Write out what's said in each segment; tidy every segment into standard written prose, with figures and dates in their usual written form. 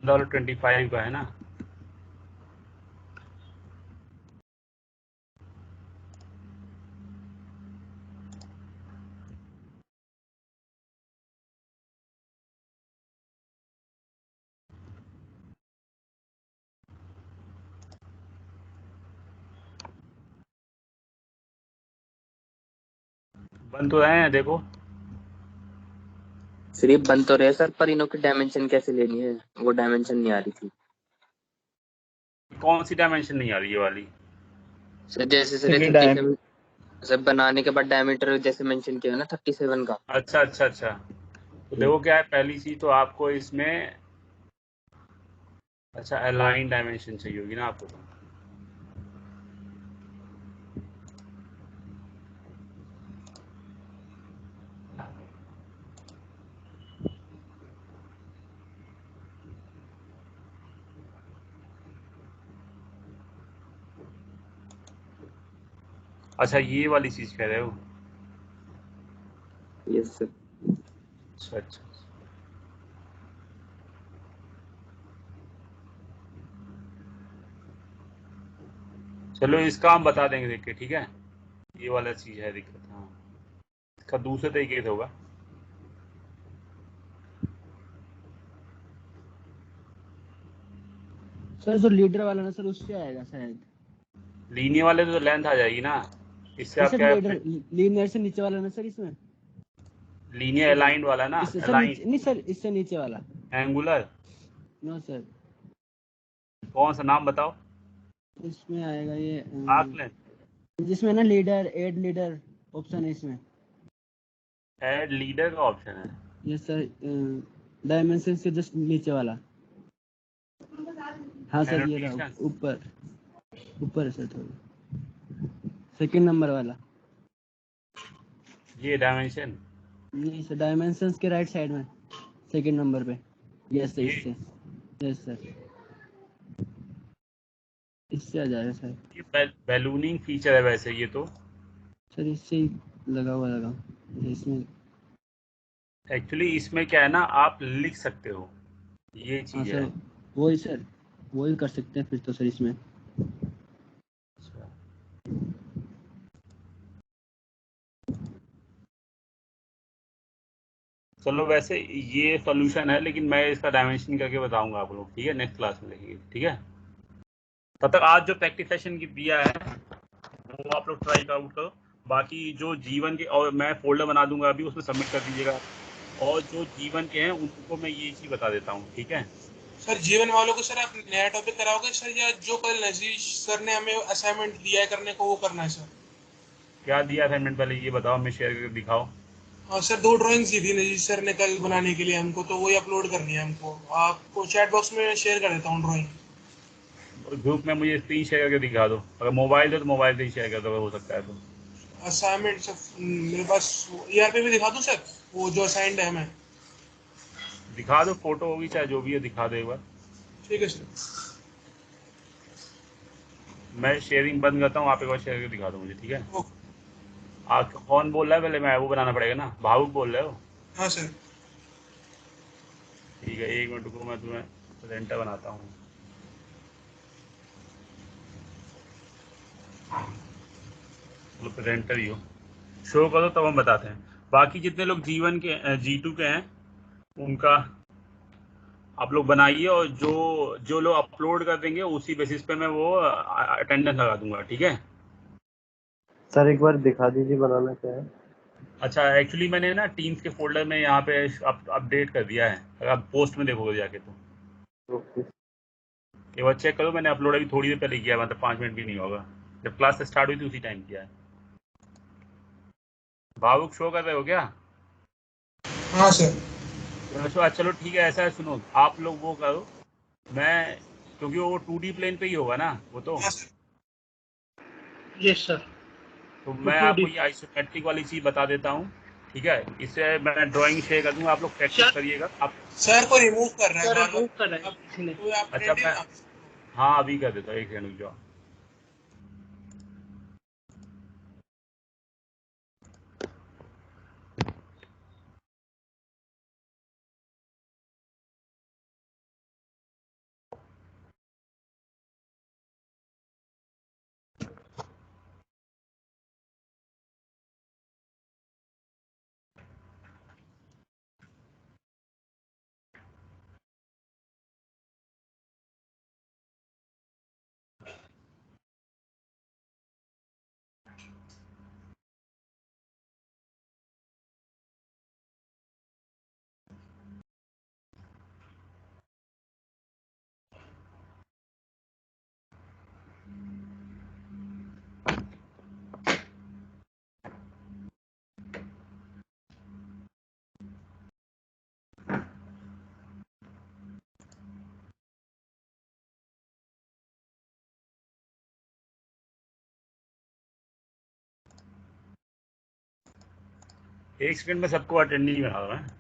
$25 का है ना। बन तो रहे हैं, देखो। सिर्फ बन तो रहे सर, पर इनों की डायमेंशन कैसे लेनी है, वो डायमेंशन नहीं आ रही थी कौन सी डायमेंशन नहीं आ रही है वाली? सर। जैसे सर ये 37 सर, बनाने के बाद डायमीटर जैसे मेंशन किया ना 37 का। अच्छा अच्छा अच्छा। तो देखो क्या है, पहली चीज तो आपको इसमें अच्छा अलाइन डायमेंशन चाहिए होगी ना आपको तो। अच्छा ये वाली चीज कह रहे हो? Yes sir. अच्छा अच्छा। चलो इसका हम बता देंगे देख के, ठीक है। ये वाला चीज है दिक्कत, हाँ। इसका दूसरे तरीके से होगा। सर जो लीडर वाला ना सर, उससे आएगा शायद। लीनियर वाले तो लेंथ आ जाएगी ना, इससे ये आप सर क्या लीडर लीनियर से नीचे वाला ना सर, इसमें लीनियर अलाइंड वाला ना, इससे सर नीचे अलाइंड नहीं सर, इससे नीचे वाला। एंगुलर। नो सर, कौन सा नाम बताओ? इसमें आएगा ये आर्क लेंथ। जिसमें ना लीडर एड लीडर ऑप्शन है इसमें। ऐड लीडर का ऑप्शन है। ये सर डायमेंशन से जस्ट नीचे वाला। हाँ सर, ये रहा एनोटेशन। ऊपर। ऊपर है सर थोड़ा, सेकंड नंबर वाला। ये डायमेंशन। नहीं सर, डायमेंशंस के राइट साइड में सेकंड नंबर पे। यस सर, ये इससे। यस सर, इससे आ जाएगा सर। ये बैलूनिंग फीचर है वैसे ये तो। सर इससे ही लगा हुआ लगा इसमें। एक्चुअली इसमें क्या है ना, आप लिख सकते हो, ये हाँ चीज सर, है। वही सर, वही कर सकते हैं फिर तो सर इसमें। अच्छा। चलो वैसे ये सॉल्यूशन है, लेकिन मैं इसका डायमेंशन करके बताऊंगा आप लोग, ठीक है, नेक्स्ट क्लास में देखेंगे, ठीक है। तब तक आज जो प्रैक्टिस सेशन की दिया है वो आप लोग ट्राई आउट करो। बाकी जो जीवन के, और मैं फोल्डर बना दूंगा अभी, उसमें सबमिट कर दीजिएगा। और जो जीवन के हैं उनको मैं ये चीज बता देता हूँ, ठीक है। सर जीवन वालों को सर आप नया टॉपिक कराओगे सर, या जो कल नजीर सर ने हमें असाइनमेंट दिया है करने को वो करना है सर? क्या दिया असाइनमेंट, पहले ये बताओ, हमें शेयर करके दिखाओ। हाँ सर, 2 ड्राइंग्स दी थी नजीर सर ने कल बनाने के लिए हमको, तो वही अपलोड करनी है हमको। आपको चैट बॉक्स में शेयर कर देता हूँ ड्राइंग। ग्रुप में मुझे स्क्रीन शेयर करके दिखा दो, अगर मोबाइल है तो मोबाइल से ही शेयर कर दो, अगर हो सकता है तो। असाइनमेंट सर मेरे पास ER पे भी दिखा दूँ सर, वो जो असाइंड है हमें? दिखा दो, फोटो होगी चाहे जो भी है, दिखा दो एक बार। ठीक है सर। मैं शेयरिंग बंद करता हूँ, आप एक बार शेयर करके दिखा दो मुझे, ठीक है। ओके। आप कौन बोल रहा है, पहले मैं वो बनाना पड़ेगा ना, भावुक बोल रहे हो? हाँ सर। ठीक है, 1 मिनट रुको, मैं तुम्हें प्रेजेंटर बनाता हूँ। चलो प्रेजेंटर ही हो, शो करो तब हम बताते हैं। बाकी जितने लोग जीवन के G2 के हैं उनका आप लोग बनाइए, और जो जो लोग अपलोड कर देंगे उसी बेसिस पे मैं वो अटेंडेंस लगा दूंगा, ठीक है। सर एक बार दिखा दीजिए बनाना क्या है। अच्छा एक्चुअली मैंने ना टीम्स के फोल्डर में यहाँ पे अपडेट कर दिया है, अगर आप पोस्ट में देखोगे जाके तो ओके। एक बार चेक करो। मैंने अपलोड अभी थोड़ी देर पहले किया है, मतलब 5 मिनट भी नहीं होगा, जब क्लास स्टार्ट हुई थी उसी टाइम किया है। भावुक शो कर रहे हो क्या? हाँ सर। चलो ठीक है, ऐसा है, सुनो आप लोग वो करो, मैं, क्योंकि वो 2D प्लेन पे ही होगा ना वो तो। हाँ सर। Yes sir. तो वो मैं टू आपको डी ये आइसोमेट्रिक वाली चीज बता देता हूँ, ठीक है। इससे मैं ड्राइंग शेयर कर दूंगा, आप लोग प्रैक्टिस सर करिएगा आप। सर को रिमूव कर रहा है सर बार बार। मूव कर रहा है अब किसी ने। कोई आप अच्छा फ्रेंड है मैं, ना? हाँ अभी कर देता हूँ, एक सेकंड रुक जाओ। एक सेकंड में सबको अटेंडेंस बना रहा है।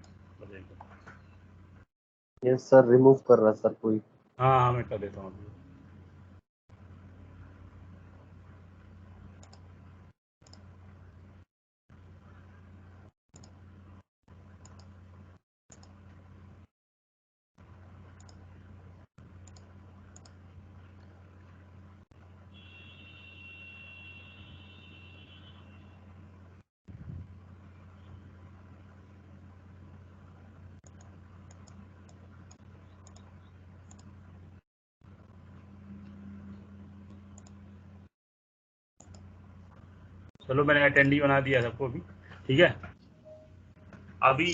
यस सर, रिमूव कर रहा सर कोई। हाँ हाँ मैं कर देता हूँ अभी। चलो मैंने अटेंडी बना दिया सबको अभी, ठीक है। अभी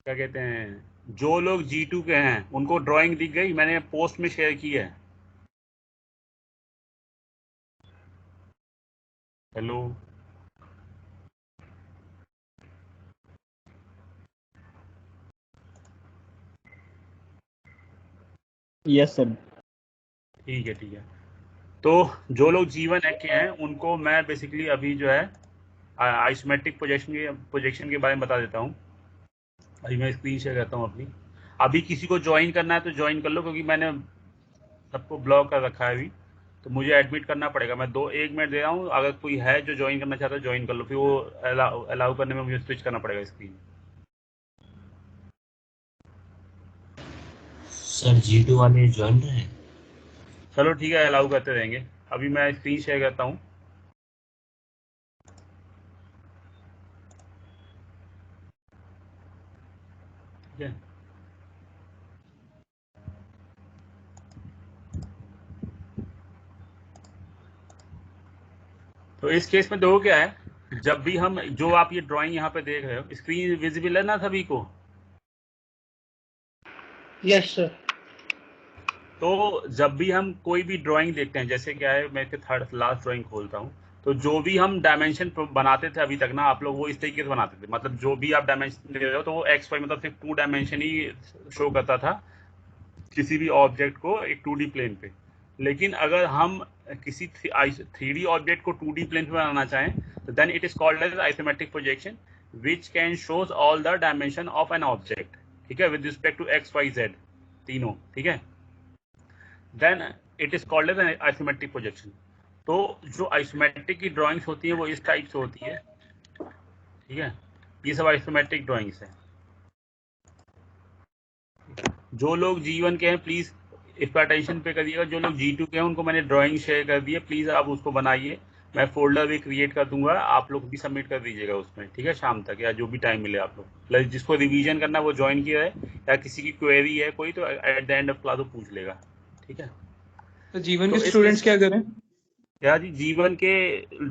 क्या कहते हैं, जो लोग G2 के हैं उनको ड्राइंग दिख गई, मैंने पोस्ट में शेयर की है। Hello, yes sir. ठीक है ठीक है। तो जो लोग G1 के हैं उनको मैं बेसिकली अभी जो है आइसोमेट्रिक प्रोजेक्शन के बारे में बता देता हूँ। अभी मैं स्क्रीन शेयर करता हूँ अपनी। अभी किसी को ज्वाइन करना है तो ज्वाइन कर लो, क्योंकि मैंने सबको ब्लॉक कर रखा है अभी, तो मुझे एडमिट करना पड़ेगा। मैं 1 मिनट दे रहा हूँ, अगर कोई है जो ज्वाइन करना चाहता है ज्वाइन कर लो, फिर वो अलाउ करने में मुझे स्विच करना पड़ेगा स्क्रीन। सर G2 वाले ज्वाइन रहे। चलो ठीक है, अलाउ करते रहेंगे। अभी मैं स्क्रीन शेयर करता हूँ, ठीक है। तो इस केस में देखो क्या है, जब भी हम जो आप ये ड्राइंग यहाँ पे देख रहे हो, स्क्रीन विजिबल है ना सभी को? Yes sir. तो जब भी हम कोई भी ड्राइंग देखते हैं, जैसे क्या है, मैं थर्ड लास्ट ड्राइंग खोलता हूँ, तो जो भी हम डायमेंशन बनाते थे अभी तक ना आप लोग, वो इस तरीके से बनाते थे। मतलब जो भी आप डायमेंशन दे रहे हो तो वो एक्स वाई मतलब सिर्फ 2 डायमेंशन ही शो करता था किसी भी ऑब्जेक्ट को एक 2D प्लेन पे। लेकिन अगर हम किसी 3D ऑब्जेक्ट को 2D प्लेन पे बनाना चाहें तो then it is called as isometric projection which can shows all the dimension of an object, ठीक है, with respect to x y z तीनों, ठीक है। Then it is called as isometric projection. तो जो आइसोमेट्रिक की ड्राइंग्स होती है वो इस टाइप से होती है, ठीक है। ये सब आइसोमेट्रिक ड्राइंग्स है। जो लोग G1 के हैं प्लीज इस पर अटेंशन पे करिएगा। जो लोग G2 के हैं उनको मैंने ड्राइंग शेयर कर दी है, प्लीज आप उसको बनाइए। मैं फोल्डर भी क्रिएट कर दूंगा, आप लोग भी सबमिट कर दीजिएगा उसमें, ठीक है, शाम तक या जो भी टाइम मिले आप लोग। प्लस जिसको रिवीजन करना है वो ज्वाइन किया है, या किसी की क्वेरी है कोई तो at the end of class वो पूछ लेगा, ठीक है। तो जीवन तो के स्टूडेंट्स क्या करें? या जी G1 के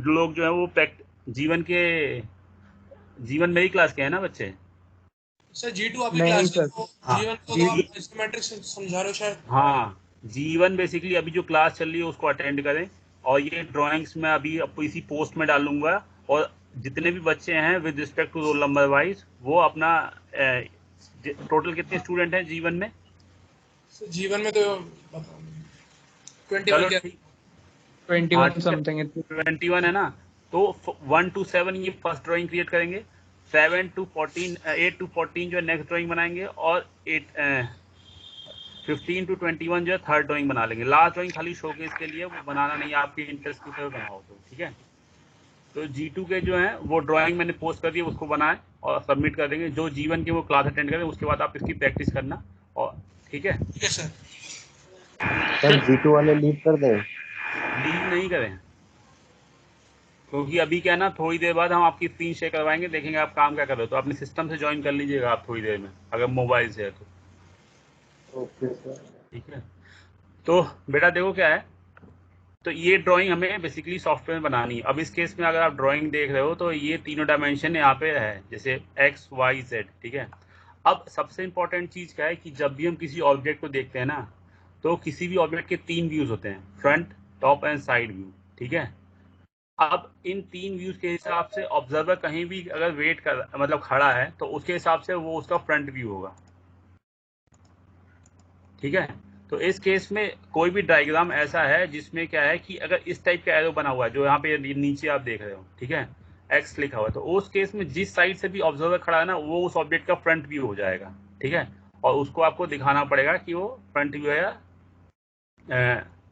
लोग जो है वो जीवन मेरी क्लास के हैं ना बच्चे? सर G2 आपकी नहीं क्लास है, सर। तो हाँ G1 को तो आप आइसोमेट्रिक समझा रहे हो शायद। हाँ, G1 बेसिकली अभी जो क्लास चल रही है उसको अटेंड करें। और ये ड्राइंग्स मैं अभी आपको इसी पोस्ट में डालूंगा, और जितने भी बच्चे हैं with respect to roll number wise वो अपना टोटल कितने स्टूडेंट हैं G1 में? सर G1 में तो 21 चलो के ठीक, 21 समथिंग। 21 है ना। तो 1 to 7 ये फर्स्ट ड्राइंग क्रिएट करेंगे, 7 to 14 8 to 14 जो है नेक्स्ट ड्राइंग बनाएंगे, और 15 to 21 जो है थर्ड ड्राइंग बना लेंगे। लास्ट ड्राइंग खाली शोकेस के लिए, वो बनाना नहीं, आपके इंटरेस्ट की तरह बनाओ तो, ठीक है। तो G2 के जो है वो ड्राइंग मैंने पोस्ट कर दी, उसको बनाएं और सबमिट कर देंगे। जो G1 के वो क्लास अटेंड करें, उसके बाद आप इसकी प्रैक्टिस करना, और ठीक है। ठीक है सर। सर G2 वाले लीव कर दें? लीव नहीं करें, क्योंकि अभी क्या है ना, थोड़ी देर बाद हम आपकी स्क्रीन शेयर करवाएंगे, देखेंगे आप काम क्या कर रहे हो। तो अपने सिस्टम से ज्वाइन कर लीजिएगा आप थोड़ी देर में, अगर मोबाइल से है तो, ओके सर। ठीक है। तो बेटा देखो क्या है, तो ये ड्राइंग हमें बेसिकली सॉफ्टवेयर में बनानी है। अब इस केस में अगर आप ड्राइंग देख रहे हो तो ये तीनों डायमेंशन यहाँ पे है, जैसे एक्स वाई जेड, ठीक है। अब सबसे इंपॉर्टेंट चीज क्या है कि जब भी हम किसी ऑब्जेक्ट को देखते हैं ना, तो किसी भी ऑब्जेक्ट के 3 व्यूज होते हैं, front, top and side view, ठीक है। अब इन 3 व्यूज के हिसाब से ऑब्जर्वर कहीं भी अगर वेट कर मतलब खड़ा है तो उसके हिसाब से वो उसका फ्रंट व्यू होगा, ठीक है। तो इस केस में कोई भी डायग्राम ऐसा है जिसमें क्या है कि अगर इस टाइप का एरो बना हुआ है जो यहाँ पे नीचे आप देख रहे हो, ठीक है, एक्स लिखा हुआ है, तो उस केस में जिस साइड से भी ऑब्जर्वर खड़ा है ना वो उस ऑब्जेक्ट का फ्रंट व्यू हो जाएगा, ठीक है, और उसको आपको दिखाना पड़ेगा कि वो फ्रंट व्यू है,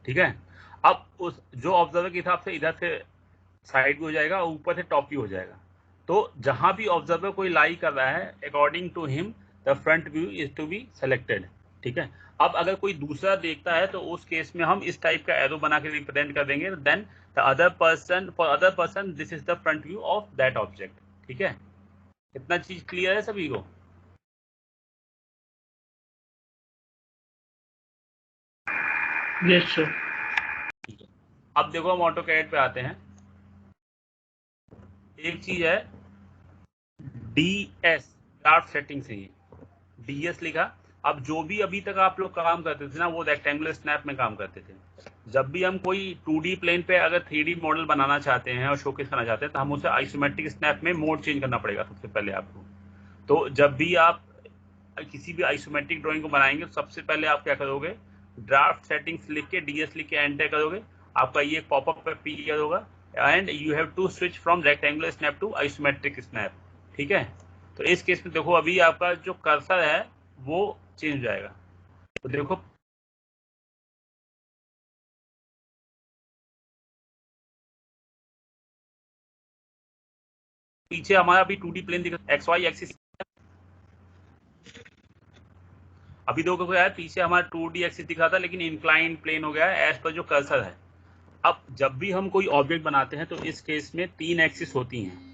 ठीक है। अब उस जो ऑब्जर्वर के हिसाब से इधर से साइड व्यू हो जाएगा और ऊपर से टॉप व्यू हो जाएगा। तो जहां भी ऑब्जर्वर कोई लाई कर रहा है according to him the front view is to be selected, ठीक है। अब अगर कोई दूसरा देखता है तो उस केस में हम इस टाइप का एरो बना के रिप्रेजेंट कर देंगे, then the other person, for other person this is the front view of that object, ठीक है। इतना चीज क्लियर है सभी को? Yes sir. ठीक है, अब देखो हम ऑटोकैड पे आते हैं। एक चीज है डीएस, ड्राफ्ट सेटिंग से ही डीएस लिखा। अब जो भी अभी तक आप लोग काम करते थे ना वो रेक्टेंगुलर स्नैप में काम करते थे। जब भी हम कोई 2D प्लेन पे अगर 3D मॉडल बनाना चाहते हैं और शोकेस करना चाहते हैं तो हम उसे आइसोमेट्रिक स्नैप में मोड चेंज करना पड़ेगा सबसे पहले आपको। तो जब भी आप किसी भी आइसोमेट्रिक ड्राइंग को बनाएंगे तो सबसे पहले आप क्या करोगे, ड्राफ्ट सेटिंग्स लिख के डीएस लिख के एंटर करोगे, आपका ये पॉपअप पे अपीयर होगा and you have to switch from rectangular snap to isometric snap, ठीक है। तो इस केस में देखो अभी आपका जो कर्सर है वो चेंज हो जाएगा। तो देखो पीछे हमारा अभी 2D प्लेन दिख रहा है, XY एक्सिस। अभी देखो क्या है, पीछे हमारा 2D एक्सिस दिख रहा था लेकिन इंक्लाइन प्लेन हो गया है एज पर जो कर्सर है। अब जब भी हम कोई ऑब्जेक्ट बनाते हैं तो इस केस में 3 एक्सिस होती हैं।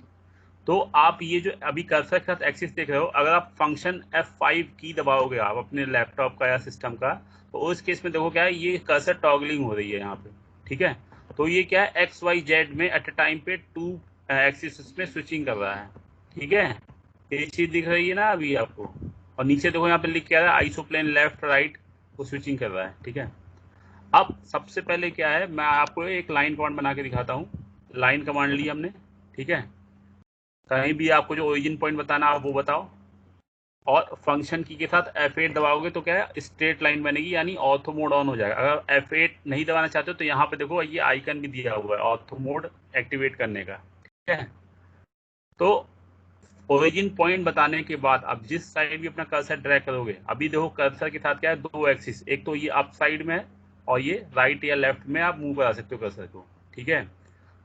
तो आप ये जो अभी कर्सर के साथ एक्सिस देख रहे हो, अगर आप फंक्शन F5 की दबाओगे आप अपने लैपटॉप का या सिस्टम का, तो उस केस में देखो क्या है, ये कर्सर टॉगलिंग हो रही है यहाँ पे, ठीक है। तो ये क्या है, XYZ में एट अ टाइम पे 2 एक्सिस में स्विचिंग कर रहा है, ठीक है। ये चीज दिख रही है ना अभी आपको, और नीचे देखो यहाँ पे लिख के आ रहा है आइसोप्लेन लेफ्ट राइट, वो स्विचिंग कर रहा है, ठीक है। अब सबसे पहले क्या है, मैं आपको एक लाइन कमांड बना के दिखाता हूँ। लाइन कमांड ली हमने, ठीक है। कहीं भी आपको जो ओरिजिन पॉइंट बताना आप वो बताओ, और फंक्शन की के साथ F8 दबाओगे तो क्या है, स्ट्रेट लाइन बनेगी, यानी ऑर्थो मोड ऑन हो जाएगा। अगर F8 नहीं दबाना चाहते हो तो यहाँ पे देखो ये आइकन भी दिया हुआ है ऑर्थो मोड एक्टिवेट करने का, ठीक है। तो ओरिजिन पॉइंट बताने के बाद आप जिस साइड भी अपना कर्सर ड्रैग करोगे, अभी देखो कर्सर के साथ क्या है, 2 एक्सिस, एक तो ये अप साइड में है और ये राइट या लेफ्ट में आप मूव करा सकते हो कर्सर को, ठीक है।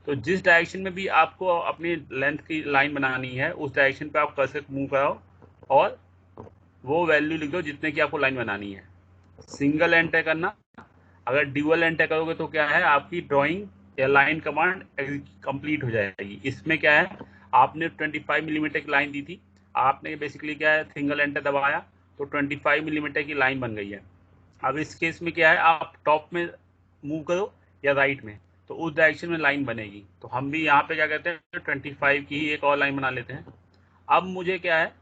तो जिस डायरेक्शन में भी आपको अपनी लेंथ की लाइन बनानी है उस डायरेक्शन पे आप कर्सर मूव कराओ और वो वैल्यू लिख दो जितने की आपको लाइन बनानी है। सिंगल एंटर करना, अगर ड्यूअल एंटर करोगे तो क्या है, आपकी ड्राइंग या लाइन कमांड कंप्लीट हो जाएगी। इसमें क्या है, आपने 25 मिलीमीटर की लाइन दी थी, आपने बेसिकली क्या है सिंगल एंटर दबाया तो 25 मिलीमीटर की लाइन बन गई है। अब इस केस में क्या है, आप टॉप में मूव करो या राइट में तो उस डायरेक्शन में लाइन बनेगी। तो हम भी यहाँ पे क्या कहते हैं 25 की ही एक और लाइन बना लेते हैं। अब मुझे क्या है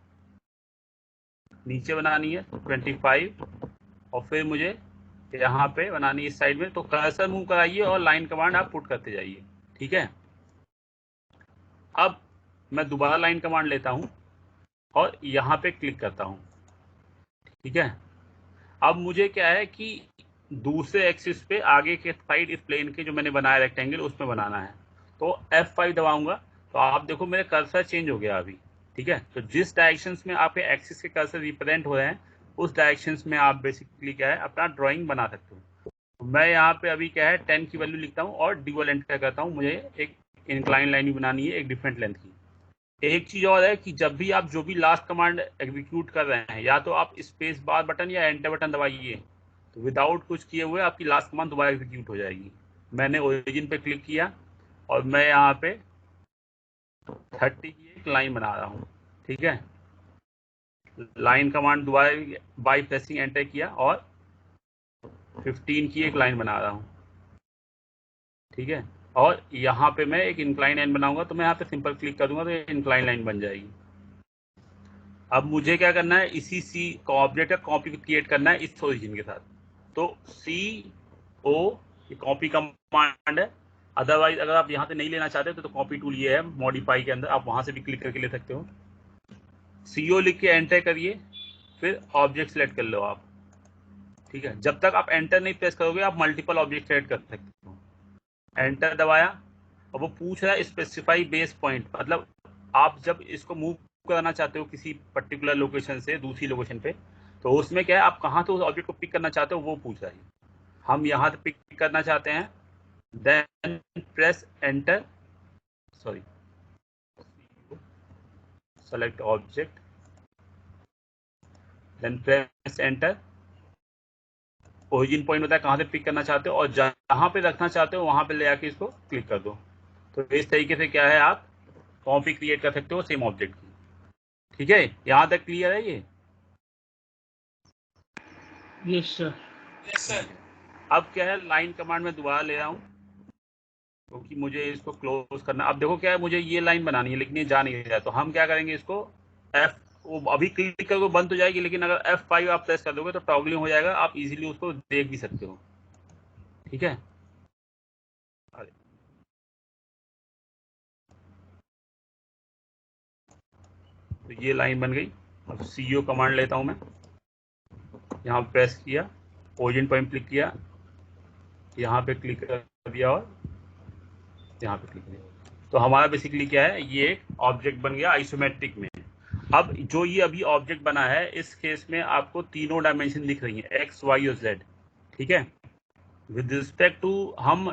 नीचे बनानी है 25 और फिर मुझे यहाँ पे बनानी है इस साइड में। तो कर्सर मूव कराइए और लाइन कमांड आप पुट करते जाइए, ठीक है। अब मैं दोबारा लाइन कमांड लेता हूँ और यहाँ पे क्लिक करता हूँ, ठीक है। अब मुझे क्या है कि दूसरे एक्सिस पे आगे के साइड इस प्लेन के जो मैंने बनाया रेक्टेंगल उसमें बनाना है। तो F5 दबाऊंगा तो आप देखो मेरे कर्सर चेंज हो गया अभी, ठीक है। तो जिस डायरेक्शंस में आपके एक्सिस के कर्सर रिप्रेजेंट हो रहे हैं उस डायरेक्शंस में आप बेसिकली क्या है अपना ड्राइंग बना सकते हो। तो मैं यहाँ पे अभी क्या है 10 की वैल्यू लिखता हूँ और ड्यूअल एंटर करता हूँ। मुझे एक इंक्लाइन लाइन भी बनानी है एक डिफरेंट लेंथ की। एक चीज और है कि जब भी आप जो भी लास्ट कमांड एग्जीक्यूट कर रहे हैं या तो आप स्पेस बार बटन या एंटर बटन दबाइए, तो विदाउट कुछ किए हुए आपकी लास्ट कमांड दोबारा एग्जीक्यूट हो जाएगी। मैंने ओरिजिन पे क्लिक किया और मैं यहाँ पे 30 की एक लाइन बना रहा हूँ, ठीक है। लाइन कमांड दोबारा बाई प्रेसिंग एंटर किया और 15 की एक लाइन बना रहा हूँ, ठीक है। और यहाँ पे मैं एक इंक्लाइन लाइन बनाऊंगा तो मैं यहाँ पे सिंपल क्लिक करूंगा तो ये इंक्लाइन लाइन बन जाएगी। अब मुझे क्या करना है, इसी सी ऑब्जेक्ट का कॉपी क्रिएट करना है इस ओरिजिन के साथ। तो CO ये कॉपी कमांड है। अदरवाइज अगर आप यहाँ से नहीं लेना चाहते तो कॉपी टूल ये है मॉडिफाई के अंदर, आप वहां से भी क्लिक करके ले सकते हो। CO लिख के एंटर करिए, फिर ऑब्जेक्ट सेलेक्ट कर लो आप, ठीक है, जब तक आप एंटर नहीं प्रेस करोगे आप मल्टीपल ऑब्जेक्ट क्रिएट कर सकते हो। एंटर दबाया और वो पूछ रहा है स्पेसिफाई बेस पॉइंट, मतलब आप जब इसको मूव कराना चाहते हो किसी पर्टिकुलर लोकेशन से दूसरी लोकेशन पे, तो उसमें क्या है आप कहाँ से उस ऑब्जेक्ट को पिक करना चाहते हो वो पूछ रहा है। हम यहाँ से पिक करना चाहते हैं, then press enter, sorry select object, then press enter. Origin point होता है कहाँ से पिक करना चाहते हो और जहाँ पे रखना चाहते हो वहाँ पे ले आके इसको क्लिक कर दो। तो इस तरीके से क्या है आप कॉपी क्रिएट कर सकते हो सेम ऑब्जेक्ट की। ठीक है, यहाँ तक क्लियर है ये? Yes sir. Yes sir. अब क्या है लाइन कमांड में दोबारा ले रहा हूँ क्योंकि मुझे इसको क्लोज करना। अब देखो क्या है, मुझे ये लाइन बनानी है लेकिन ये जा नहीं रहा, तो हम क्या करेंगे इसको F, वो अभी क्लिक करके बंद हो जाएगी, लेकिन अगर F5 आप प्रेस कर दोगे तो टॉगलिंग हो जाएगा, आप इजीली उसको देख भी सकते हो। ठीक है, तो ये लाइन बन गई। अब CO कमांड लेता हूं मैं, यहाँ प्रेस किया, ओरिजिन पॉइंट क्लिक किया, यहाँ पे क्लिक कर दिया और यहाँ पे क्लिक किया, तो हमारा बेसिकली क्या है ये एक ऑब्जेक्ट बन गया आइसोमेट्रिक में। अब जो ये अभी ऑब्जेक्ट बना है इस केस में आपको तीनों डायमेंशन दिख रही है, X, Y और Z। ठीक है, विद रिस्पेक्ट टू हम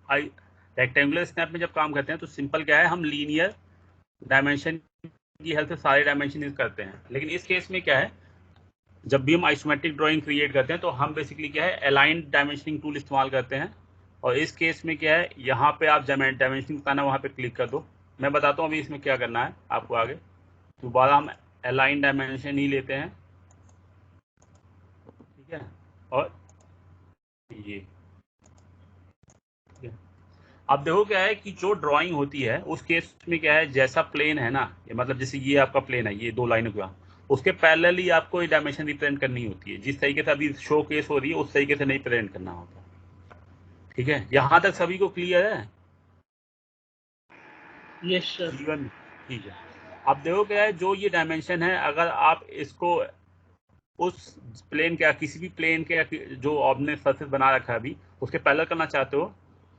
रेक्टेंगुलर स्नैप में जब काम करते हैं तो सिंपल क्या है हम लीनियर डायमेंशन की हेल्प से सारे डायमेंशन यूज करते हैं, लेकिन इस केस में क्या है जब भी हम आइसोमेट्रिक ड्राइंग क्रिएट करते हैं तो हम बेसिकली क्या है अलाइंड डायमेंशनिंग टूल इस्तेमाल करते हैं। और इस केस में क्या है यहाँ पे आप डायमेंशनिंग बताना वहाँ पे क्लिक कर दो। मैं बताता हूँ अभी इसमें क्या करना है आपको आगे। दोबारा हम अलाइन डायमेंशन ही लेते हैं, ठीक है, और ये ठीक है। अब देखो क्या है कि जो ड्राइंग होती है उस केस में क्या है जैसा प्लेन है ना, ये मतलब जैसे ये आपका प्लेन है, ये दो लाइनों का, उसके पैरेलल ही आपको ये डायमेंशन रिप्रेजेंट करनी होती है। जिस तरीके से अभी शो केस हो रही है उस तरीके से नहीं प्रेजेंट करना होता। ठीक है, यहाँ तक सभी को क्लियर है? Yes sir. जीवन, ठीक है। अब देखो क्या है जो ये डायमेंशन है अगर आप इसको उस प्लेन के किसी भी प्लेन के जो आपने सरफेस बना रखा है अभी उसके पैरेलल करना चाहते हो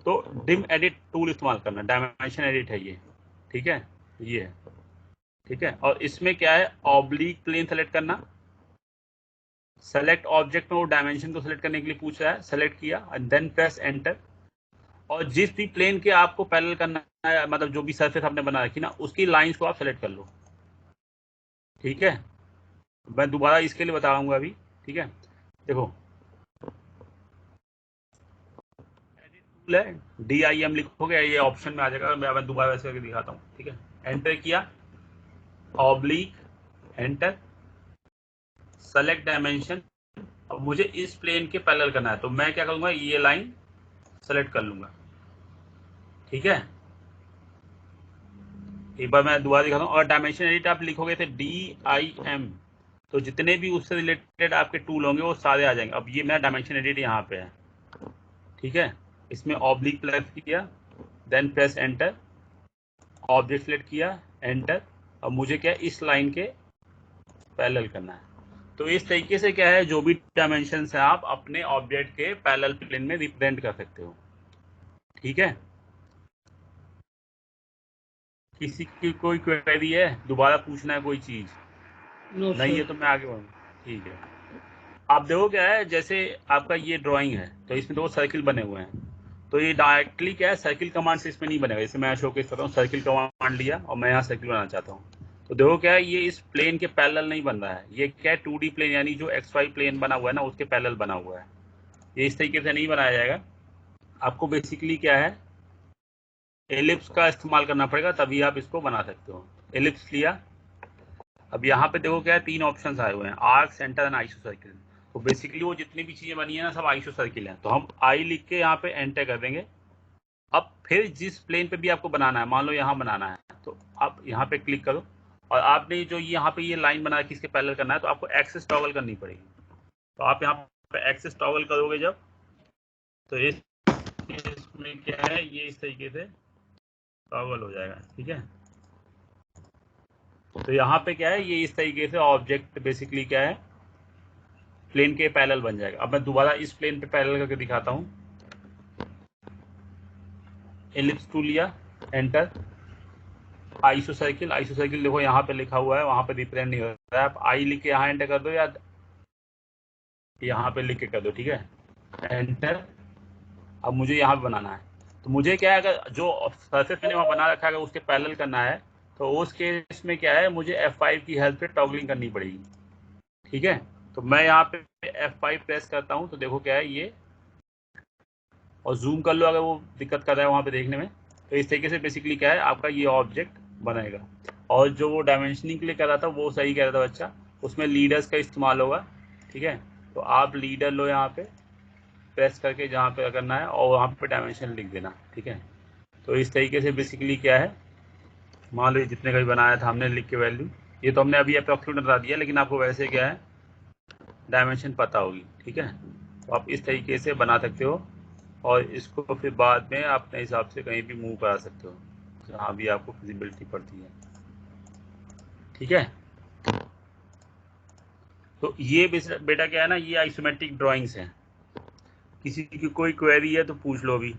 तो डिम एडिट टूल इस्तेमाल करना, डायमेंशन एडिट है ये। ठीक है, ये है। ठीक है, और इसमें क्या है ऑब्लिक प्लेन सेलेक्ट करना, सेलेक्ट ऑब्जेक्ट में वो डायमेंशन को सेलेक्ट करने के लिए पूछ रहा है, सेलेक्ट किया एंड देन प्रेस एंटर। और जिस भी प्लेन के आपको पैरेलल करना है, मतलब जो भी सरफेस आपने बना रखी ना उसकी लाइंस को आप सेलेक्ट कर लो। ठीक है, मैं दोबारा इसके लिए बता दूंगा अभी। ठीक है, देखो टूल है DIM लिखोगे ये ऑप्शन में आ जाएगा, मैं दोबारा वैसे करके दिखाता हूँ। ठीक है, एंटर किया, ऑब्लिक, एंटर, सेलेक्ट डायमेंशन। अब मुझे इस प्लेन के पैरेलल करना है तो मैं क्या करूंगा ये लाइन सेलेक्ट कर लूंगा। ठीक है, एक बार मैं दोबारा दिखाता हूँ। और डायमेंशन एडिट आप लिखोगे थे DIM तो जितने भी उससे रिलेटेड आपके टूल होंगे वो सारे आ जाएंगे। अब ये मेरा डायमेंशन एडिट यहाँ पे है। ठीक है, इसमें ऑब्लिक प्रेस किया, then press enter, object select किया, एंटर। अब मुझे क्या इस लाइन के पैरेलल करना है। तो इस तरीके से क्या है जो भी डायमेंशन है आप अपने ऑब्जेक्ट के पैरेलल प्लेन में रिप्रेजेंट कर सकते हो। ठीक है, किसी की कोई क्वेरी है, दोबारा पूछना है कोई चीज? नो नहीं है सर। तो मैं आगे बढ़ूँ। ठीक है, आप देखो क्या है जैसे आपका ये ड्राइंग है तो इसमें दो सर्किल बने हुए हैं, तो ये डायरेक्टली क्या है सर्किल कमांड से इसमें नहीं बनेगा। जैसे मैं शोकेस करता हूँ सर्किल कमांड लिया और मैं यहाँ सर्किल बनाना चाहता हूँ तो देखो क्या है ये इस प्लेन के पैरेलल नहीं बन रहा है। ये क्या है 2D प्लेन यानी जो XY प्लेन बना हुआ है ना उसके पैरेलल बना हुआ है। ये इस तरीके से नहीं बनाया जाएगा। आपको बेसिकली क्या है एलिप्स का इस्तेमाल करना पड़ेगा तभी आप इसको बना सकते हो। एलिप्स लिया, अब यहाँ पे देखो क्या है तीन ऑप्शंस आए हुए हैं, arc, centre and iso circle. तो बेसिकली वो जितनी भी चीजें बनी है ना सब आइसो सर्किल है। तो हम आई लिख के यहाँ पे एंटर कर देंगे। अब फिर जिस प्लेन पे भी आपको बनाना है, मान लो यहाँ बनाना है तो आप यहाँ पे क्लिक करो और आपने जो यहाँ पे ये लाइन बना के इसके पैरेलल करना है तो आपको एक्सेस टॉगल करनी पड़ेगी। तो आप यहाँ पे एक्सेस टॉगल करोगे जब तो इसमें क्या है ये इस तरीके से टॉगल हो जाएगा। ठीक है, तो यहाँ पे क्या है ये इस तरीके से ऑब्जेक्ट बेसिकली क्या है प्लेन के पैरेलल बन जाएगा। अब मैं दोबारा इस प्लेन पे पैरेलल करके दिखाता हूँ। एलिप्स टूल लिया, एंटर, आइसोसाइकिल, आइसोसाइकिल देखो यहाँ पे लिखा हुआ है, वहां पे रिप्रेजेंट नहीं हो रहा है। आप आई लिख के यहाँ एंटर कर दो या यहाँ पे लिख के कर दो, ठीक है, एंटर। अब मुझे यहाँ पे बनाना है, तो मुझे क्या है, अगर जो सरफेस मैंने वहाँ बना रखा है अगर उसके पैरेलल करना है तो उस केस में क्या है, मुझे F5 की हेल्प से टॉगलिंग करनी पड़ेगी, ठीक है। तो मैं यहाँ पे F5 प्रेस करता हूँ तो देखो क्या है ये, और जूम कर लो अगर वो दिक्कत कर रहा है वहाँ पे देखने में। तो इस तरीके से बेसिकली क्या है आपका ये ऑब्जेक्ट बनेगा। और जो वो डायमेंशनिंग के लिए कर रहा था वो सही कह रहा था बच्चा, उसमें लीडर्स का इस्तेमाल होगा, ठीक है। तो आप लीडर लो, यहाँ पे प्रेस करके जहाँ पे करना है और वहाँ पे डायमेंशन लिख देना, ठीक है। तो इस तरीके से बेसिकली क्या है, मान लो जितने का भी बनाया था हमने लिख के वैल्यू, ये तो हमने अभी अप्रॉक्सीमेट बता दिया, लेकिन आपको वैसे क्या है डायमेंशन पता होगी, ठीक है। तो आप इस तरीके से बना सकते हो और इसको फिर बाद में आप अपने हिसाब से कहीं भी मूव करा सकते हो जहाँ भी आपको फिजिबिलिटी पड़ती है, ठीक है। तो ये बेटा क्या है ना, ये आइसोमेट्रिक ड्राइंग्स हैं। किसी की कोई क्वेरी है तो पूछ लो अभी।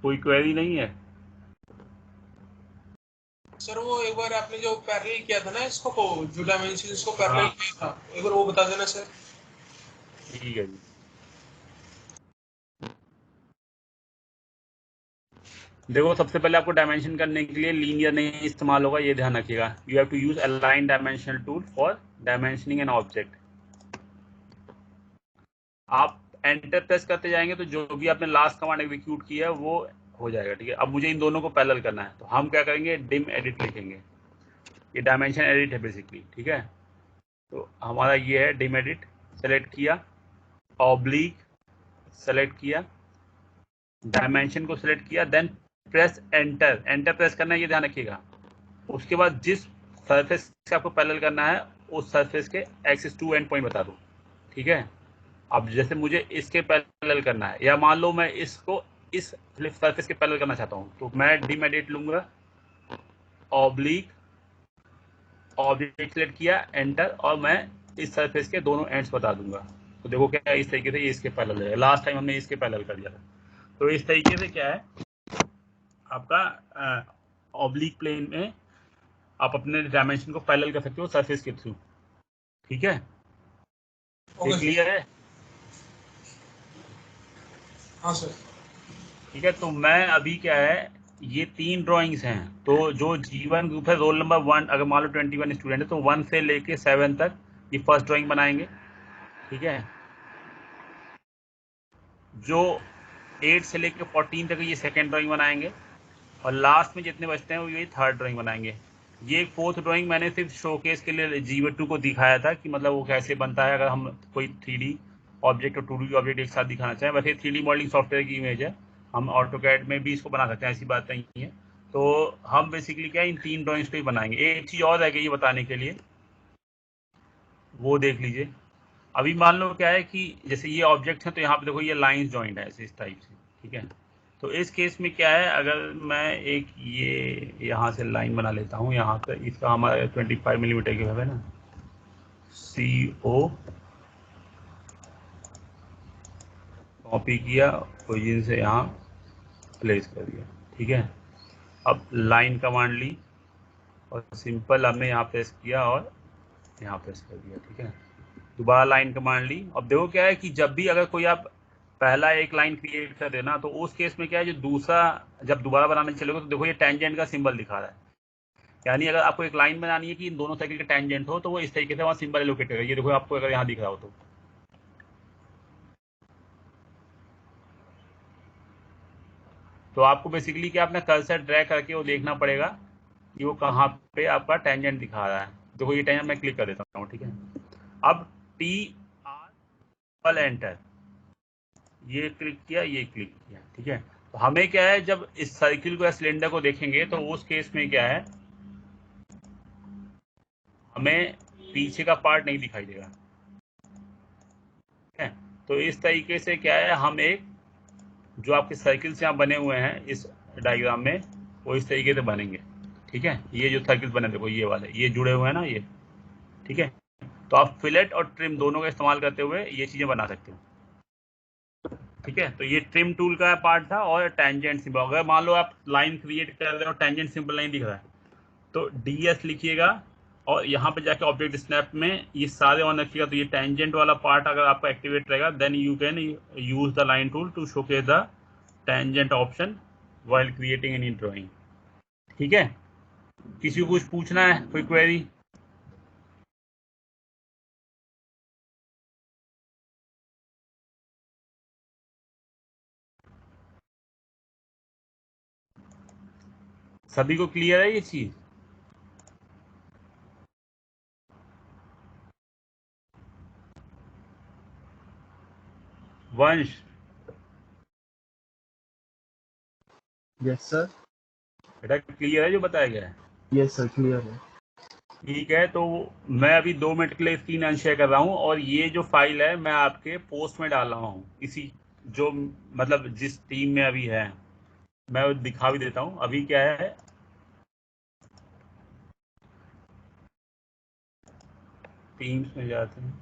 कोई क्वेरी नहीं है? सर वो एक बार आपने जो पैरेलल किया था ना इसको, जो डायमेंशन इसको पैरेलल किया था, एक बार वो बता देना सर। ठीक है जी। देखो सबसे पहले आपको डायमेंशन करने के लिए लीनियर नहीं इस्तेमाल होगा, ये ध्यान रखिएगा। You have to use align dimensional tool for dimensioning an object. आप एंटर प्रेस करते जाएंगे तो जो भी आपने लास्ट कमांड एग्जीक्यूट किया है वो हो जाएगा, ठीक है। अब मुझे इन दोनों को पैरेलल करना है तो हम क्या करेंगे, डिम एडिट लिखेंगे। ये डायमेंशन एडिट है बेसिकली, ठीक है। तो हमारा ये है डिम एडिट, सेलेक्ट किया, ऑब्लिक सेलेक्ट किया, डायमेंशन को सिलेक्ट किया, then press enter. Enter press करना है, ये ध्यान रखिएगा। उसके बाद जिस सरफेस से आपको पैरेलल करना है उस सरफेस के एक्सिस टू एंड पॉइंट बता दो, ठीक है। अब जैसे मुझे इसके पैरेलल करना है, या मान लो मैं इसको इस सरफेस के पैरेलल करना चाहता हूँ, तो मैं डिम एडिट लूंगा, ऑब्लिक, ऑब्जेक्ट सेलेक्ट किया, एंटर, और मैं इस सरफेस के दोनों एंड्स बता दूंगा। तो देखो क्या है, इस तरीके से ये इसके पैरेलल है। लास्ट टाइम हमने इसके पैरेलल कर दिया था। तो इस तरीके से क्या है आपका ऑब्लिक प्लेन में आप अपने डायमेंशन को पैरेलल कर सकते हो सरफेस के थ्रू, ठीक है। ये क्लियर है? हाँ सर। ठीक है। तो मैं अभी क्या है, ये 3 ड्राइंग्स हैं। तो जो G1 ग्रुप है, रोल नंबर 1, अगर मान लो 21 स्टूडेंट है तो 1 से लेके 7 तक ये फर्स्ट ड्राइंग बनाएंगे, ठीक है। जो 8 से लेके 14 तक ये सेकेंड ड्राइंग बनाएंगे, और लास्ट में जितने बचते हैं वो ये थर्ड ड्राइंग बनाएंगे। ये फोर्थ ड्राइंग मैंने सिर्फ शोकेस के लिए G2 को दिखाया था कि मतलब वो कैसे बनता है अगर हम कोई 3D ऑब्जेक्ट और 2D ऑब्जेक्ट एक साथ दिखाना चाहें। वैसे 3D मॉडलिंग सॉफ्टवेयर की इमेज है, हम ऑटोकैड में भी इसको बना सकते हैं, ऐसी बात नहीं है। तो हम बेसिकली क्या इन 3 ड्राइंग्स को ही बनाएंगे। एक चीज़ और है कि ये बताने के लिए, वो देख लीजिए। अभी मान लो क्या है कि जैसे ये ऑब्जेक्ट है तो यहाँ पे देखो ये लाइंस जॉइंट है इस टाइप से, ठीक है। तो इस केस में क्या है, अगर मैं एक ये यहाँ से लाइन बना लेता हूँ, यहाँ पे इसका हमारा 25 मिलीमीटर की है ना, CO कॉपी किया, ओरिजिन से यहाँ प्लेस कर दिया, ठीक है। अब लाइन कमांड ली और सिंपल हमने यहाँ प्रेस किया और यहाँ प्रेस कर दिया, ठीक है। दोबारा लाइन कमांड ली। अब देखो क्या है कि जब भी अगर कोई आप पहला एक लाइन क्रिएट कर देना तो उस केस में क्या है, जो दूसरा जब दोबारा बनाने चलोगे तो देखो ये टेंजेंट का सिंबल दिखा रहा है। यानी अगर आपको एक लाइन बनानी है कि इन दोनों साइकिल का टेंजेंट हो तो वो इस तरीके से वहाँ सिंबल एलोकेट करेगा। ये देखो आपको अगर यहाँ दिख रहा हो तो आपको बेसिकली क्या अपना कर्सर ड्रैग करके वो देखना पड़ेगा कि वो कहाँ पे आपका टेंजेंट दिखा रहा है। देखो ये टेंजेंट मैं क्लिक कर देता हूँ, ठीक है। अब TR एंटर, ये क्लिक किया, ये क्लिक किया, ठीक है। तो हमें क्या है, जब इस सर्किल को या सिलेंडर को देखेंगे तो उस केस में क्या है, हमें पीछे का पार्ट नहीं दिखाई देगा, ठीक है। तो इस तरीके से क्या है, हम एक जो आपके सर्किल्स यहाँ बने हुए हैं इस डायग्राम में वो इस तरीके से बनेंगे, ठीक ठीक है, ये जो सर्किल बने देखो ये वाले ये जुड़े हुए हैं ना ये, ठीक है। तो आप फिलेट और ट्रिम दोनों का इस्तेमाल करते हुए ये चीजें बना सकते हो, ठीक है। तो ये ट्रिम टूल का पार्ट था और टेंजेंट सिंबल। अगर मान लो आप लाइन क्रिएट कर रहे हो टेंजेंट सिंबल नहीं दिख रहा है तो DS लिखिएगा और यहाँ पे जाके ऑब्जेक्ट स्नैप में ये सारे ऑन रखिएगा। तो ये टेंजेंट वाला पार्ट अगर आपका एक्टिवेट रहेगा then you can use the line tool to showcase the tangent option while creating any drawing, ठीक है। किसी को कुछ पूछना है, कोई क्वेरी? सभी को क्लियर है ये चीज? वंश, यस सर। बेटा क्लियर है जो बताया गया है? यस सर क्लियर है। ठीक है, तो मैं अभी 2 मिनट के लिए स्क्रीन अनशेयर कर रहा हूँ और ये जो फाइल है मैं आपके पोस्ट में डाल रहा हूँ, इसी जो मतलब जिस टीम में अभी है मैं वो दिखा भी देता हूँ। अभी क्या है, टीम्स में जाते हैं,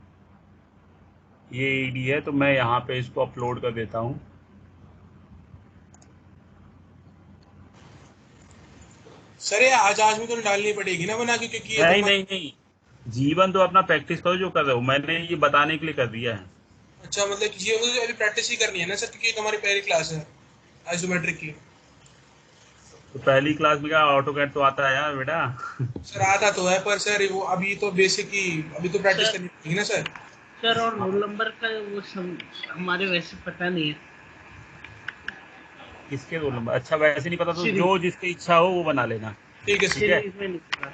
ये ईडी है तो मैं यहाँ पे इसको अपलोड कर देता हूँ। सर ये आज में तो डालनी पड़ेगी ना बना के, क्योंकि ये नहीं नहीं नहीं, जीवन तो अपना प्रैक्टिस करो जो कर रहे हो, मैंने ये बताने के लिए कर दिया है। अच्छा मतलब कि ये मुझे अभी प्रैक्टिस ही करनी है ना सर, क्योंकि ये हमारी पहली क्लास है आइसोमेट्रिक की। तो पहली क्लास में क्या ऑटोकैड तो आता है यार बेटा? सर आता तो है पर सर वो अभी तो बेसिक ही अभी तो प्रैक्टिस करनी पड़ेगी ना सर। सर और रोल नंबर का वो हमारे वैसे पता नहीं है। किसके रोल नंबर? अच्छा वैसे नहीं पता तो जो जिसकी इच्छा हो वो बना लेना, ठीक है ठीक है। इसमें नहीं पता।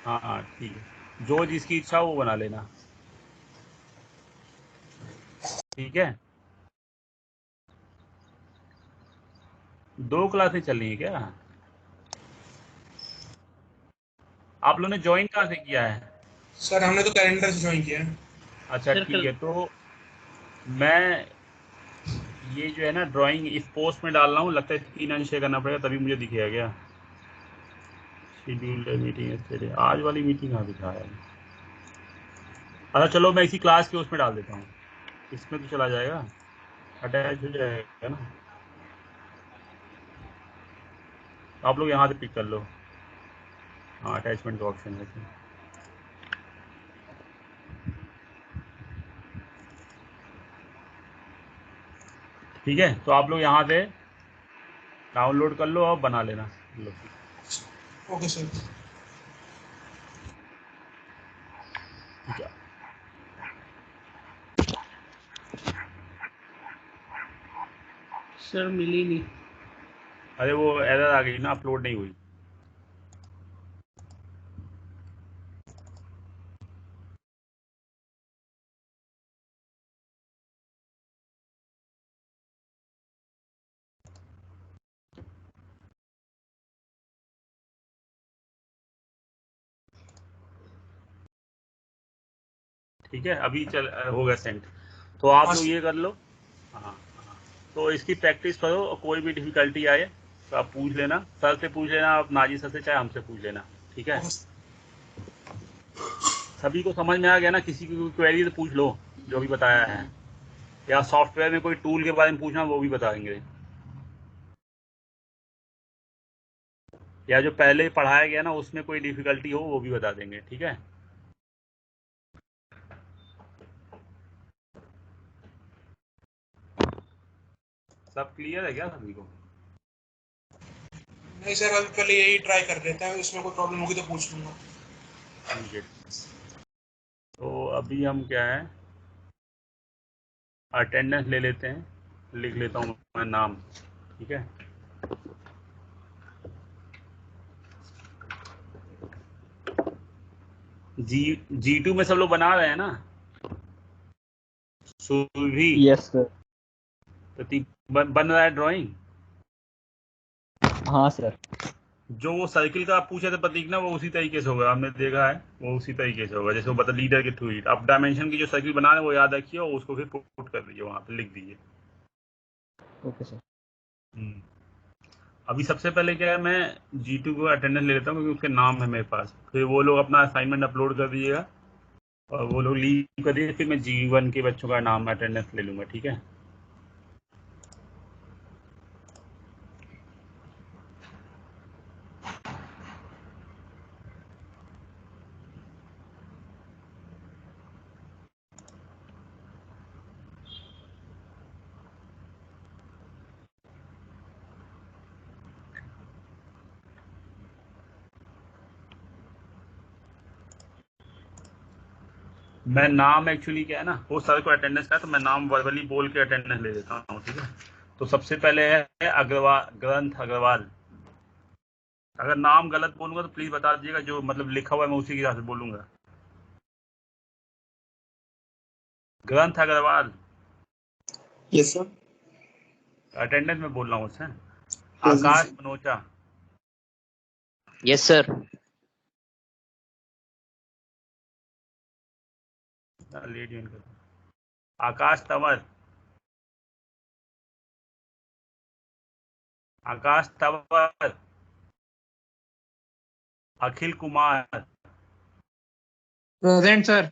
हाँ ठीक है, जो जिसकी इच्छा हो वो बना लेना, ठीक है। 2 क्लासें चल रही है क्या? आप लोगों ने ज्वाइन कहाँ से किया है? सर हमने तो कैलेंडर से ज्वाइन किया है। अच्छा ठीक है, तो मैं ये जो है ना ड्राइंग इस पोस्ट में डाल रहा हूँ, लगता है स्क्रीन अनशेयर करना पड़ेगा तभी मुझे दिखेगा क्या। शेड्यूल्ड मीटिंग, आज वाली मीटिंग कहाँ दिखा है? अच्छा चलो मैं इसी क्लास के उसमें डाल देता हूँ, इसमें तो चला जाएगा, अटैच हो जाएगा ना। आप लोग यहाँ से पिक कर लो, हाँ अटैचमेंट का ऑप्शन है इसमें। ठीक है, तो आप लोग यहाँ से डाउनलोड कर लो और बना लेना। लो ओके सर। ठीक है, सर मिली नहीं। अरे वो एरर आ गई ना, अपलोड नहीं हुई। ठीक है, अभी चल हो गया सेंड। तो आप लोग ये कर लो, हाँ हाँ। तो इसकी प्रैक्टिस करो और कोई भी डिफिकल्टी आए तो आप पूछ लेना, सर से पूछ लेना, आप नाजी सर से चाहे हमसे पूछ लेना, ठीक है। सभी को समझ में आ गया ना? किसी की कोई क्वेरी तो पूछ लो जो भी बताया है, या सॉफ्टवेयर में कोई टूल के बारे में पूछना वो भी बताएंगे, या जो पहले पढ़ाया गया ना उसमें कोई डिफिकल्टी हो वो भी बता देंगे, ठीक है। सब क्लियर है क्या सभी को? नहीं सर अभी पहले यही ट्राई कर लेते हैं, उसमें कोई प्रॉब्लम होगी तो पूछ लूंगा। ठीक है, तो अभी हम क्या है अटेंडेंस ले लेते हैं, लिख लेता हूँ मैं नाम, ठीक है। G2 में सब लोग बना रहे हैं ना? Surabhi, yes sir. प्रतीक बन रहा है ड्राइंग? हाँ सर। जो वो सर्किल का आप पूछे थे प्रतीक ना, वो उसी तरीके से होगा, हमने देखा है वो उसी तरीके से होगा जैसे वो बता लीडर के थ्रू। आप डायमेंशन की जो सर्किल बना रहे हैं वो याद रखिए और उसको फिर पुट कर दीजिए, वहाँ पे लिख दीजिए। Okay sir. अभी सबसे पहले क्या है, मैं G2 को अटेंडेंस ले लेता हूँ क्योंकि उसके नाम है मेरे पास। फिर वो लोग अपना असाइनमेंट अपलोड कर दीजिएगा और वो लोग लीव कर दीजिए, फिर मैं G1 के बच्चों का नाम अटेंडेंस ले लूँगा, ठीक है। मैं नाम एक्चुअली क्या है ना, वो सर को अटेंडेंस का है तो मैं नाम वर्बली बोल के अटेंडेंस ले देता हूँ, ठीक है। तो सबसे पहले है अग्रवाल, ग्रंथ अग्रवाल। अगर नाम गलत बोलूंगा तो प्लीज बता दीजिएगा, जो मतलब लिखा हुआ है मैं उसी के हिसाब से बोलूंगा। ग्रंथ अग्रवाल, यस सर। अटेंडेंस में बोल रहा हूँ उससे। Aakash Manocha, yes sir. Late join कर। आकाश तंवर, आकाश तंवर। Akhil Kumar, present sir.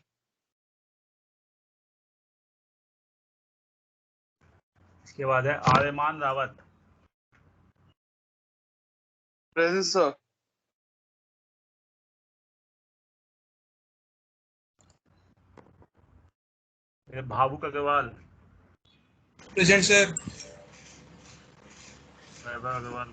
इसके बाद है आर्यमान रावत, प्रेजेंट सर। फिर Bhavuk Agarwal, present sir. Vaibhav Agarwal,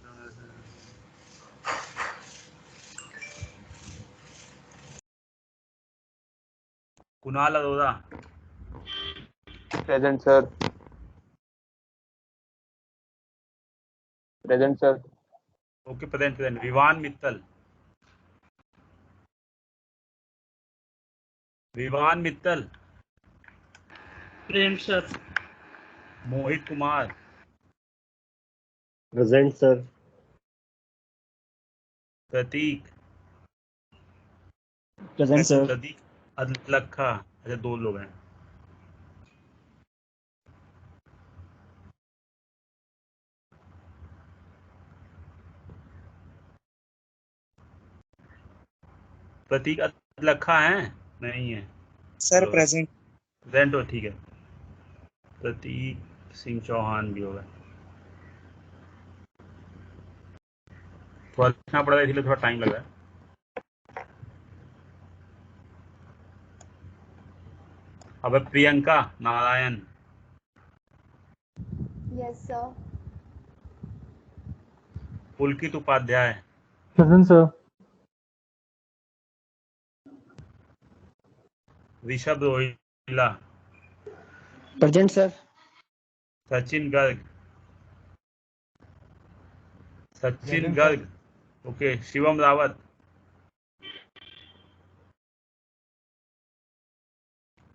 Kunal Arora, present sir. Present sir. Okay present present. Vivaan Mittal, Vivaan Mittal. Present sir. Mohit Kumar, present sir. Prateek, present sir. Prateek Adlakha. अच्छा, 2 लोग हैं। प्रतीक अदलखा है? नहीं है सर प्रेजेंट। प्रेजेंट हो, ठीक है। प्रतीक सिंह चौहान भी होगा। थोड़ा लिखना पड़ेगा इसलिए थोड़ा टाइम लग रहा है। अब है Priyanka Narayan, yes sir. Pulkit Upadhyay, present sir. Rishabh Rohila, present sir. Sachin Garg, Sachin Garg. Okay, Shivam Rawat,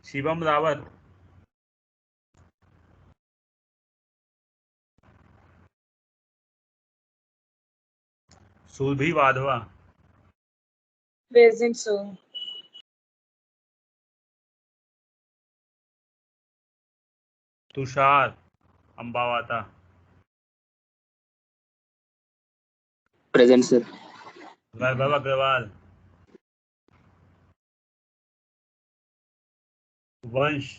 Shivam Rawat, Surbhi Wadhwa, present sir. Tushar Ambawata, present sir. Vaibhav Agarwal, Vansh,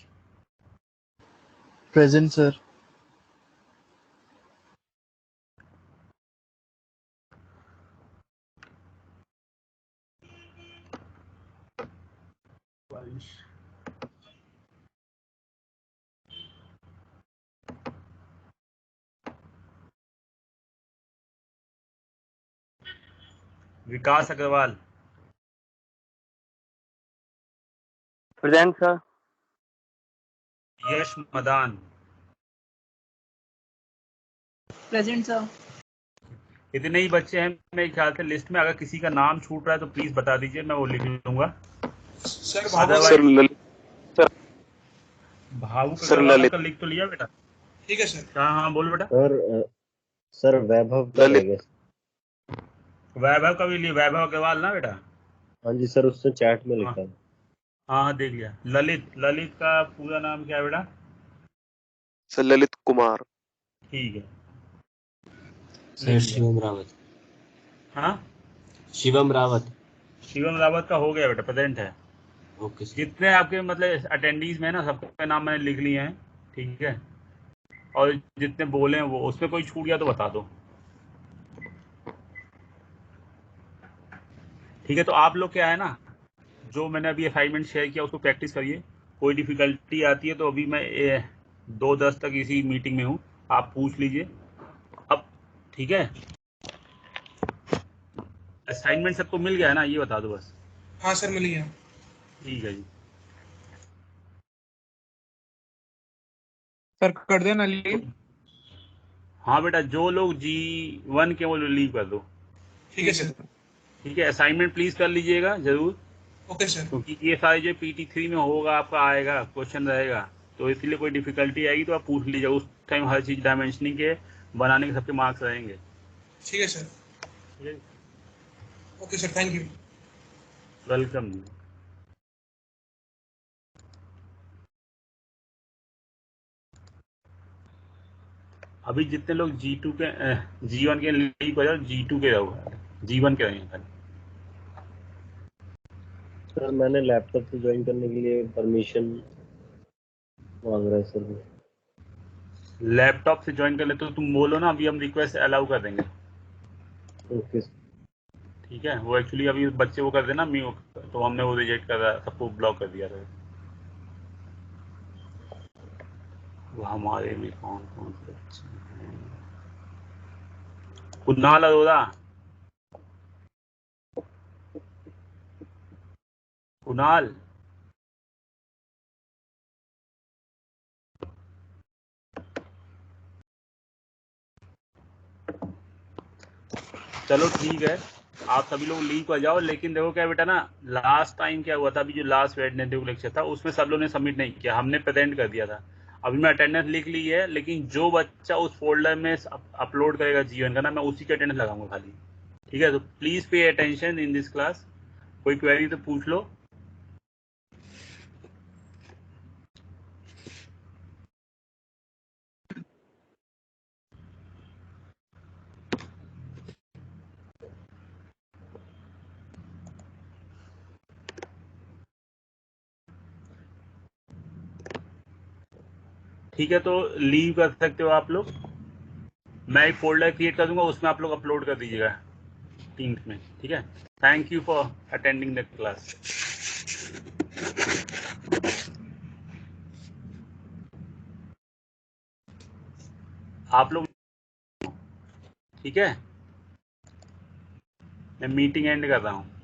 present sir. Vansh, Vikas Agarwal, present sir. Yash Madan. Present sir. इतने ही बच्चे हैं मेरे ख्याल से लिस्ट में। अगर किसी का नाम छूट रहा है तो प्लीज बता दीजिए, मैं वो लिख लूंगा। Sir sir Lalit. भावुक सर अग्रवाल ललित। का लिख तो लिया बेटा? ठीक है सर। हाँ हाँ बोल बेटा। सर वैभव का रह गया। वैभव का भी लिया, वैभव अग्रवाल ना बेटा? हाँ जी सर, उसने चैट में हाँ लिखा है। हाँ देख लिया। ललित, ललित का पूरा नाम क्या है बेटा? सर ललित कुमार। ठीक है। सर शिवम रावत। हाँ, शिवम रावत। शिवम रावत का हो गया बेटा, प्रेजेंट है। Okay sir. जितने आपके मतलब अटेंडीज में है ना, सबके नाम मैंने लिख लिए हैं, ठीक है। और जितने बोले हैं वो, उसमें कोई छूट गया तो बता दो, ठीक है। तो आप लोग क्या है ना, जो मैंने अभी असाइनमेंट शेयर किया उसको प्रैक्टिस करिए। कोई डिफिकल्टी आती है तो अभी मैं 2:10 तक इसी मीटिंग में हूँ, आप पूछ लीजिए अब, ठीक है। असाइनमेंट सबको मिल गया है ना, ये बता दो बस। हाँ सर मिल गया। ठीक है जी। सर कर देना लीव। हाँ बेटा, जो लोग G1 के वो लीव कर दो, ठीक है सर। ठीक है। असाइनमेंट प्लीज कर लीजिएगा जरूर, ओके सर। क्योंकि ये सारे जो PT3 में होगा आपका आएगा क्वेश्चन रहेगा, तो इसलिए कोई डिफिकल्टी आएगी तो आप पूछ लीजिए। उस टाइम हर चीज डायमेंशनिंग के बनाने के सबके मार्क्स रहेंगे, ठीक है सर। ठीक है। Okay sir, thank you. Welcome. अभी जितने लोग G2 के G1 के लीव कर जाओ, G2 के रहो, G1 के रहेंगे खाली। सर मैंने लैपटॉप से ज्वाइन करने के लिए परमिशन मांग रहा है सर। लैपटॉप से ज्वाइन कर ले तो तुम बोलो ना, अभी हम रिक्वेस्ट अलाउ कर देंगे, ओके ठीक है। वो एक्चुअली अभी बच्चे वो कर देना म्यूट, तो हमने वो रिजेक्ट कर दिया, सबको ब्लॉक कर दिया था। वो हमारे में कौन कौन से बच्चे हैं? कुणाल अरोड़ा, कुणाल, चलो ठीक है, आप सभी लोग लीव कर जाओ। लेकिन देखो क्या बेटा ना, लास्ट टाइम क्या हुआ था, अभी जो लास्ट वेडनेसडे को लेक्चर था उसमें सब लोगों ने सबमिट नहीं किया, हमने प्रेजेंट कर दिया था। अभी मैं अटेंडेंस लिख ली है, लेकिन जो बच्चा उस फोल्डर में अपलोड करेगा G1 का ना, मैं उसी की अटेंडेंस लगाऊंगा खाली, ठीक है। तो please pay attention in this class. कोई क्वेरी तो पूछ लो। ठीक है, तो लीव कर सकते हो आप लोग। मैं एक फोल्डर क्रिएट कर दूंगा, उसमें आप लोग अपलोड कर दीजिएगा टीम्स में, ठीक है। Thank you for attending the class. आप लोग, ठीक है, मैं मीटिंग एंड कर रहा हूँ।